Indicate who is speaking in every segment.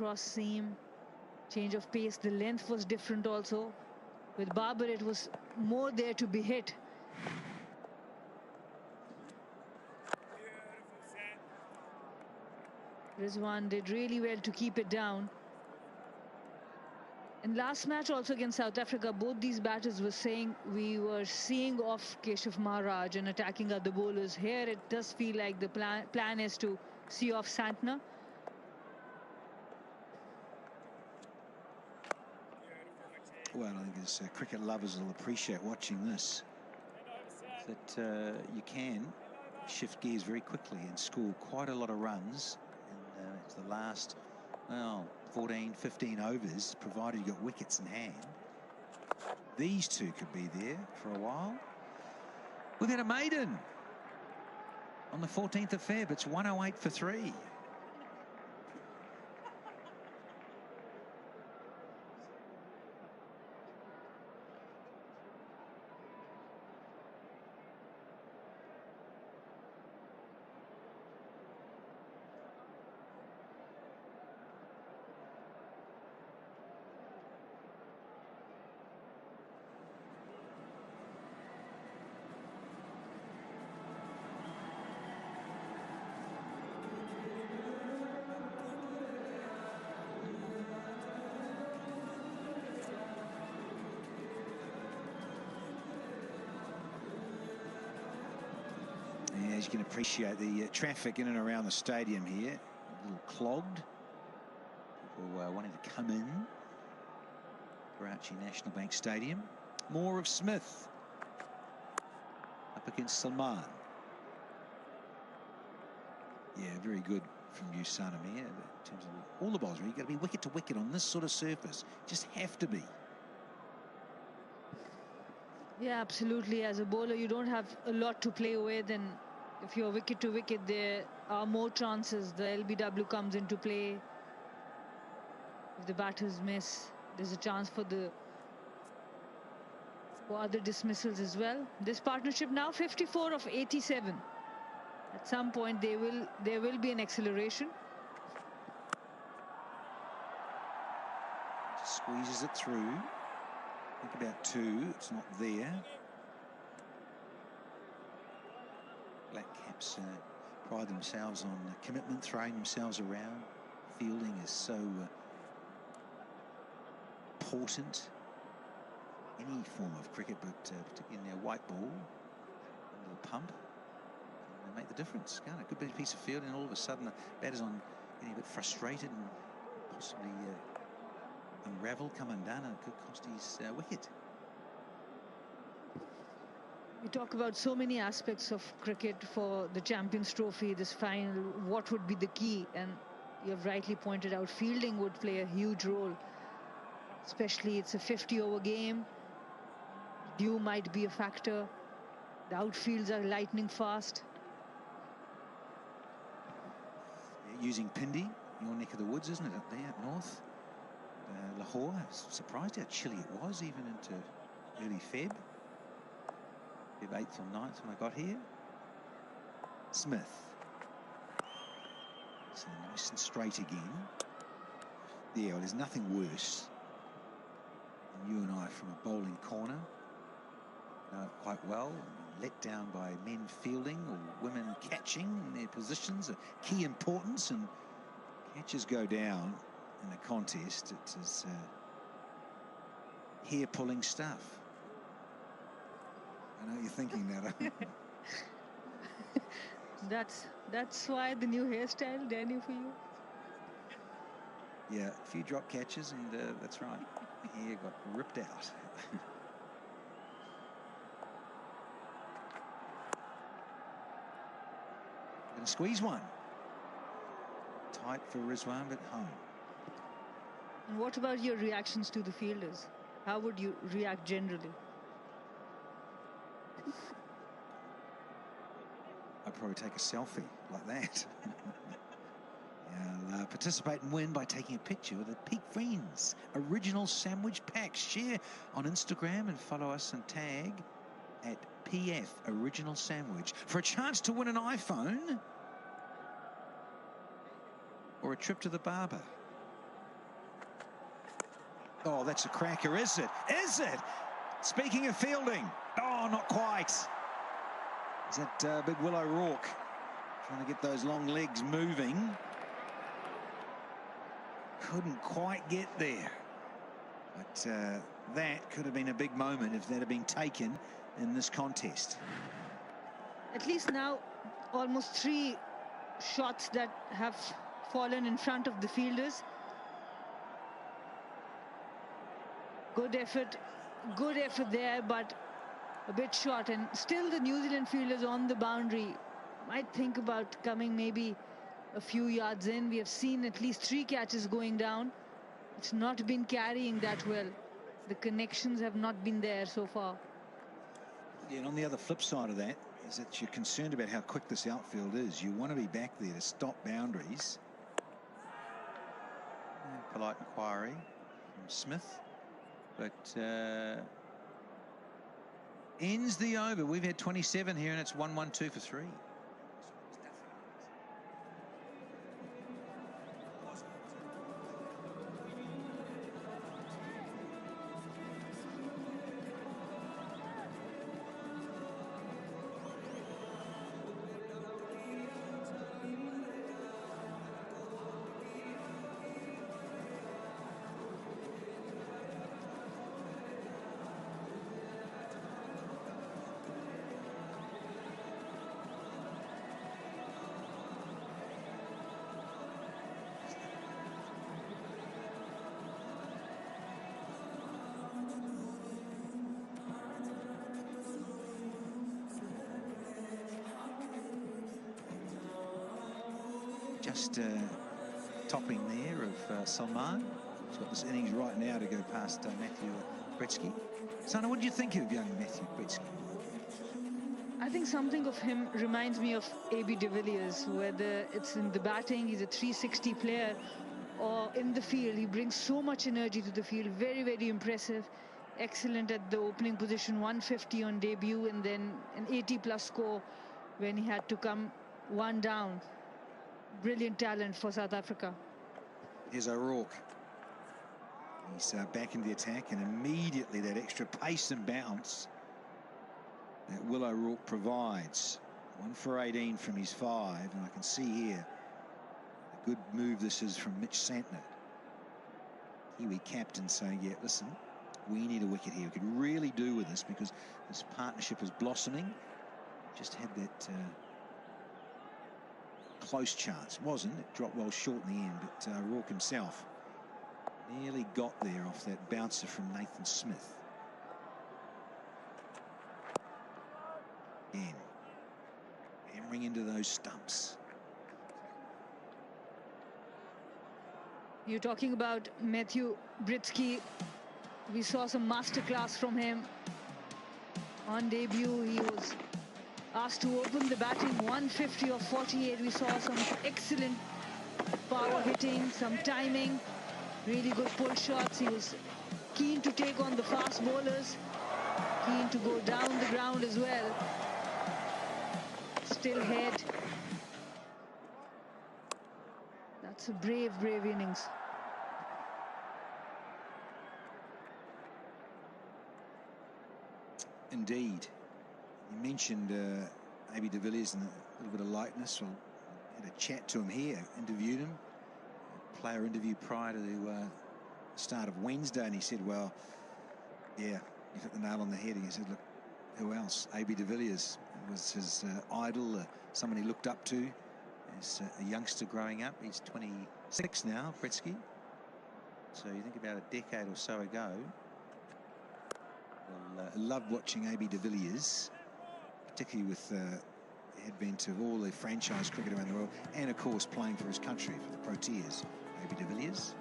Speaker 1: cross seam, change of pace. The length was different also. With Babar, it was more there to be hit. Rizwan did really well to keep it down. In last match also against South Africa, both these batters were saying we were seeing off Keshav Maharaj and attacking other bowlers. Here it does feel like the plan is to see off Santner.
Speaker 2: Well, I think as cricket lovers will appreciate watching this, that you can shift gears very quickly and score quite a lot of runs in the last, well, 14, 15 overs, provided you got wickets in hand. These two could be there for a while. We've had a maiden on the 14th of Feb. It's 108 for 3. As you can appreciate, the traffic in and around the stadium here, a little clogged. People wanting to come in. Karachi National Bank Stadium. More of Smith up against Salman. Yeah, very good from you, Sanam, here. In terms of all the balls, you've got to be wicket to wicket on this sort of surface. Just have to be.
Speaker 1: Yeah, absolutely. As a bowler, you don't have a lot to play with, and if you're wicket to wicket, there are more chances. The LBW comes into play. If the batters miss, there's a chance for other dismissals as well. This partnership now 54 of 87. At some point, there will be an acceleration.
Speaker 2: Just squeezes it through. Think about 2. It's not there. Black Caps pride themselves on commitment, throwing themselves around. Fielding is so important. Any form of cricket, but particularly in their white ball, under the pump, can make the difference. Can't it? Good bit piece of fielding, and all of a sudden the batter's on getting a bit frustrated and possibly unravel, come undone, and it could cost his wicket.
Speaker 1: We talk about so many aspects of cricket for the Champions Trophy, this final. What would be the key? And you have rightly pointed out, fielding would play a huge role. Especially it's a 50-over game. Dew might be a factor. The outfields are lightning fast.
Speaker 2: Yeah, using Pindi, your neck of the woods, isn't it, up there up north? Lahore, I was surprised how chilly it was, even into early Feb. 8th or 9th when I got here. Smith. So nice and straight again. Yeah, well, there's nothing worse than you and I from a bowling corner. Know it quite well. Let down by men fielding or women catching in their positions of key importance, and catches go down in a contest. It is hair-pulling stuff. I know you're thinking that.
Speaker 1: That's why the new hairstyle, Danny, for you.
Speaker 2: Yeah, a few drop catches, and that's right. Hair got ripped out. Going to squeeze one. Tight for Rizwan, but home.
Speaker 1: And what about your reactions to the fielders? How would you react generally?
Speaker 2: I'd probably take a selfie like that. Yeah, participate and win by taking a picture with the Peak Friends original sandwich packs. Share on Instagram and follow us and tag at PF Original Sandwich for a chance to win an iPhone or a trip to the barber. Oh, that's a cracker, is it? Is it? Speaking of fielding. Oh, not quite. Is that big Will O'Rourke trying to get those long legs moving? Couldn't quite get there. But that could have been a big moment if that had been taken in this contest.
Speaker 1: At least now, almost 3 shots that have fallen in front of the fielders. Good effort there, but a bit short. And still the New Zealand fielders on the boundary might think about coming maybe a few yards in. We have seen at least 3 catches going down. It's not been carrying that well. The connections have not been there so far.
Speaker 2: Yeah, and on the other flip side of that is that you're concerned about how quick this outfield is. You want to be back there to stop boundaries. Polite inquiry from Smith. But ends the over. We've had 27 here, and it's 1-1-2 for 3. Just topping there of Salman. He's got this innings right now to go past Matthew Gretzky. Sana, what do you think of young Matthew Gretzky?
Speaker 1: I think something of him reminds me of A.B. de Villiers, whether it's in the batting, he's a 360 player, or in the field, he brings so much energy to the field. Very, very impressive. Excellent at the opening position, 150 on debut, and then an 80-plus score when he had to come 1 down. Brilliant talent for South Africa.
Speaker 2: Here's O'Rourke. He's back into the attack, and immediately that extra pace and bounce that Will O'Rourke provides. 1 for 18 from his 5, and I can see here a good move this is from Mitch Santner. Kiwi captain saying, yeah, listen, we need a wicket here. We could really do with this because this partnership is blossoming. Just had that close chance. Wasn't. It dropped well short in the end, but O'Rourke himself nearly got there off that bouncer from Nathan Smith. Again, hammering into those stumps.
Speaker 1: You're talking about Matthew Gretzky. We saw some masterclass from him. On debut, he was asked to open the batting, 150 of 48. We saw some excellent power hitting, some timing, really good pull shots. He was keen to take on the fast bowlers, keen to go down the ground as well. Still head. That's a brave, brave innings.
Speaker 2: Indeed. You mentioned A.B. de Villiers and a little bit of lightness. Well, I had a chat to him here, interviewed him, a player interview prior to the start of Wednesday, and he said, well, yeah, you hit the nail on the head. He said, look, who else? A.B. de Villiers was his idol, someone he looked up to as a youngster growing up. He's 26 now, Gretzky. So you think about a decade or so ago. Well, loved watching A.B. de Villiers, particularly with the advent of all the franchise cricket around the world, and of course playing for his country, for the Proteas. A.B. de Villiers.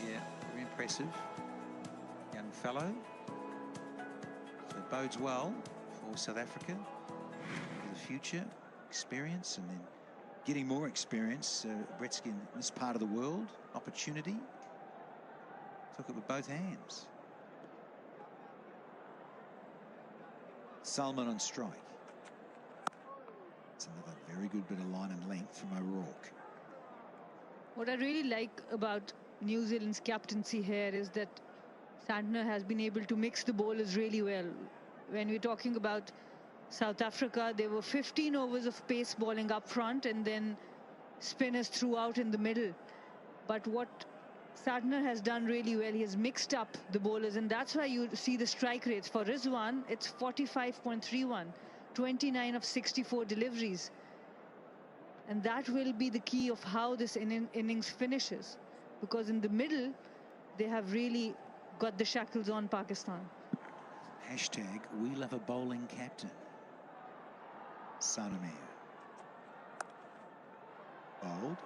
Speaker 2: Yeah, very impressive young fellow. So it bodes well for South Africa for the future. Experience, and then getting more experience. Gretzky in this part of the world, opportunity. Took it with both hands. Salman on strike. It's another very good bit of line and length from O'Rourke.
Speaker 1: What I really like about New Zealand's captaincy here is that Santner has been able to mix the bowlers really well. When we're talking about South Africa, there were 15 overs of pace bowling up front and then spinners throughout in the middle. But what Santner has done really well, he has mixed up the bowlers, and that's why you see the strike rates. For Rizwan, it's 45.31, 29 of 64 deliveries. And that will be the key of how this innings finishes. Because in the middle, they have really got the shackles on Pakistan.
Speaker 2: Hashtag we love a bowling captain. Sanamir. Bowled.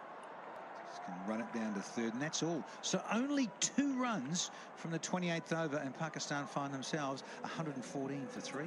Speaker 2: Just going to run it down to third, and that's all. So only 2 runs from the 28th over, and Pakistan find themselves 114 for 3.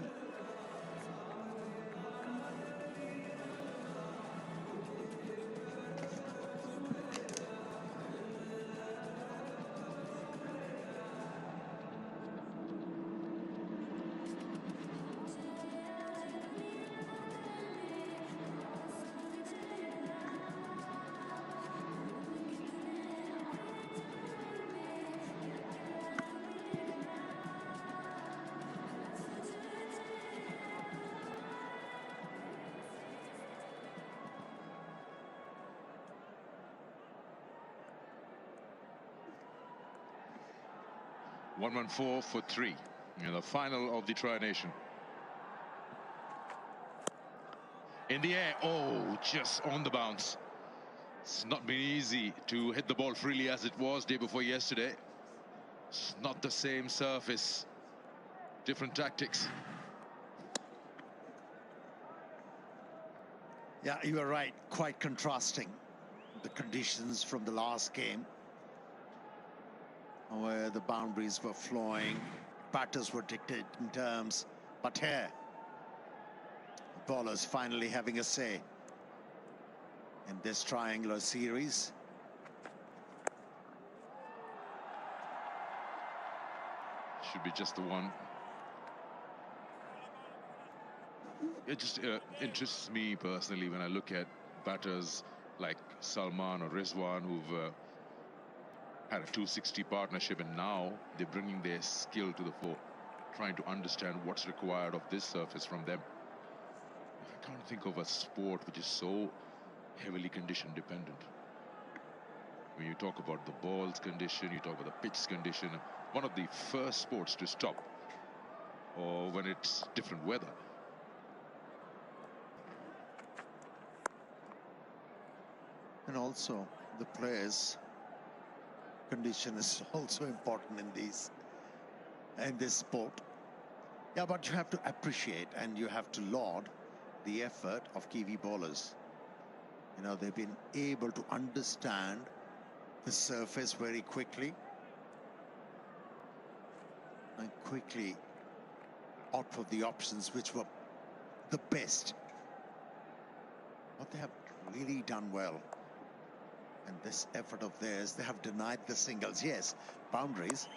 Speaker 3: One 4 for 3 in the final of the Tri-Nation. In the air, oh, just on the bounce. It's not been easy to hit the ball freely as it was day before yesterday. It's not the same surface, different tactics.
Speaker 4: Yeah, you are right. Quite contrasting the conditions from the last game, where the boundaries were flowing, batters were dictating terms, but here, bowlers finally having a say in this triangular series.
Speaker 3: Should be just the one. It just interests me personally when I look at batters like Salman or Rizwan, who've had a 260 partnership, and now they're bringing their skill to the fore, trying to understand what's required of this surface from them. I can't think of a sport which is so heavily condition dependent. When you talk about the ball's condition, you talk about the pitch's condition, one of the first sports to stop, or when it's different weather.
Speaker 4: And also the players' condition is also important in this sport. Yeah, but you have to appreciate and you have to laud the effort of Kiwi bowlers. You know, they've been able to understand the surface very quickly and quickly opt for the options which were the best. But they have really done well. And this effort of theirs, they have denied the singles. Yes, boundaries,